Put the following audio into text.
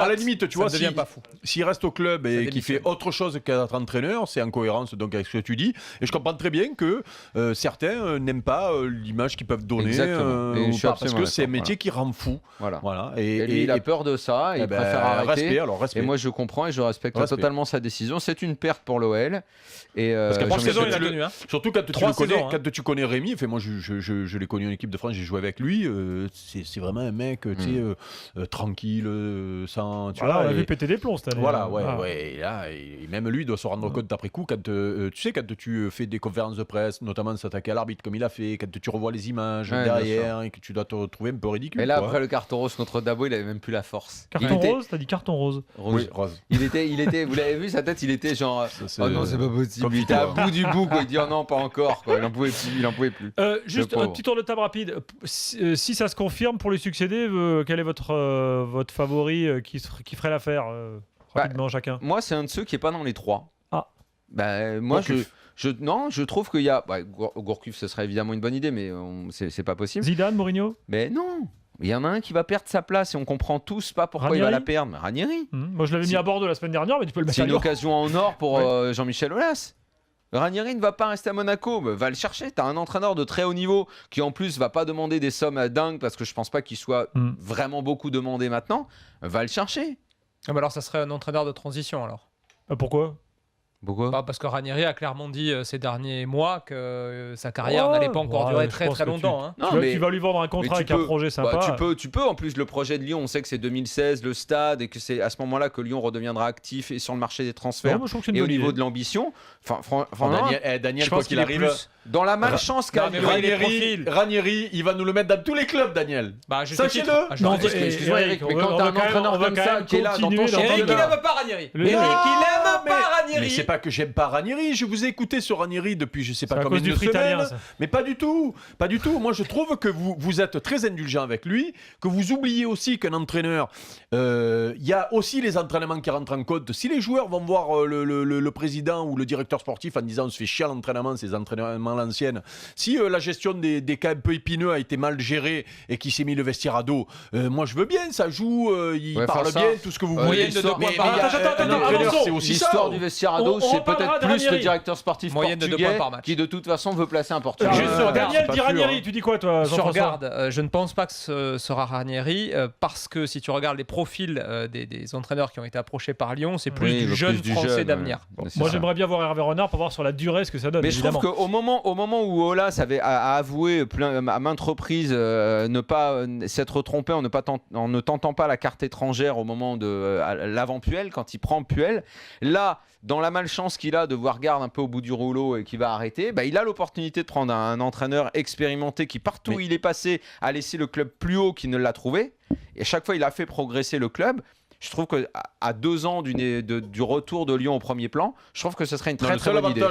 à la limite, tu vois, s'il reste au club et qu'il fait autre chose qu'être entraîneur, c'est en cohérence donc avec ce que tu dis. Et je comprends très bien que certains n'aiment pas l'image qu'ils peuvent donner parce que c'est un métier qui rend fou. Voilà. Et lui, il a peur de ça, il préfère arrêter. Respect. Et moi, je comprends et je respecte totalement sa décision. C'est une perte pour l'OL. Parce que 3 saisons, il a tenu. Surtout quand tu connais Rémi. Moi, je l'ai connu en équipe de France, j'ai joué avec lui. C'est vraiment un mec tranquille, sans. On a vu péter des plombs cette année. Voilà, ouais. Et même lui doit se rendre compte après coup quand tu fais des conférences de presse, notamment de s'attaquer à l'arbitre comme il a fait, quand tu revois les images derrière et que tu dois te retrouver un peu ridicule. Et là, après le carton rose contre Dabo, il avait même plus la force. Carton rose, t'as dit carton rose. Oui, rose. Il était, vous l'avez vu sa tête, il était genre oh non, c'est pas possible. Il était à bout du bout, quoi. Il dit oh non, pas encore, quoi. Il en pouvait plus. Juste un petit tour de table rapide. Si ça se confirme pour lui succéder, quel est votre favori qui ferait l'affaire rapidement chacun? Moi, c'est un de ceux qui est pas dans les 3. Moi, Gourcuff. je trouve qu'il y a Gourcuff, ce serait évidemment une bonne idée, mais c'est pas possible. Zidane, Mourinho? Mais non. Il y en a un qui va perdre sa place et on comprend tous pas pourquoi il va la perdre. Ranieri. Moi, je l'avais mis à Bordeaux la semaine dernière, mais tu peux le mettre à Lyon. C'est une occasion en or pour Jean-Michel Aulas. Ranieri ne va pas rester à Monaco, va le chercher. T'as un entraîneur de très haut niveau qui en plus va pas demander des sommes dingues parce que je pense pas qu'il soit vraiment beaucoup demandé maintenant. Va le chercher. Ah bah alors ça serait un entraîneur de transition alors. Pourquoi ? Parce que Ranieri a clairement dit ces derniers mois que sa carrière n'allait pas encore durer très longtemps. Hein. Tu vas lui vendre un contrat avec un projet sympa. Tu peux. En plus, le projet de Lyon, on sait que c'est 2016, le stade, et que c'est à ce moment-là que Lyon redeviendra actif et sur le marché des transferts et au niveau de l'ambition. Daniel, quoi qu'il arrive, dans la malchance qu'a Ranieri, il va nous le mettre dans tous les clubs, Daniel. Sachez-le. Excuse-moi, Eric, mais quand t'as un entraîneur comme ça qui est là dans ton champ, Eric, il n'aime pas Ranieri. Eric, il n'aime pas Ranieri. Mais c'est pas que j'aime pas Ranieri, je vous ai écouté sur Ranieri depuis je sais pas combien de semaines. Mais pas du tout. Moi je trouve que vous êtes très indulgent avec lui, que vous oubliez aussi qu'un entraîneur, il y a aussi les entraînements qui rentrent en compte. Si les joueurs vont voir le président ou le directeur sportif en disant on se fait chier à l'entraînement, ces entraînements à l'ancienne, si la gestion des cas un peu épineux a été mal gérée et qu'il s'est mis le vestiaire à dos, moi je veux bien, ça joue, il parle bien, tout ce que vous voulez. Mais l'histoire du vestiaire à dos, c'est peut-être plus le directeur sportif portugais qui de toute façon veut placer un portugais. Daniel dit Ranieri, tu dis quoi toi? Je regarde, je ne pense pas que ce sera Ranieri parce que si tu regardes les profils des entraîneurs qui ont été approchés par Lyon, c'est plus du jeune français d'avenir. Moi j'aimerais bien voir Hervé Renard pour voir sur la durée ce que ça donne. Mais je trouve qu'au moment où Aulas avait avoué à maintes reprises ne pas s'être trompé en ne tentant pas la carte étrangère au moment de l'avant Puel, quand il prend Puel, là dans la malchance qu'il a de voir Garde un peu au bout du rouleau et qui va arrêter, il a l'opportunité de prendre un entraîneur expérimenté qui partout où il est passé a laissé le club plus haut qu'il ne l'a trouvé, et à chaque fois il a fait progresser le club. Je trouve qu'à 2 ans du retour de Lyon au premier plan, je trouve que ce serait une très bonne idée.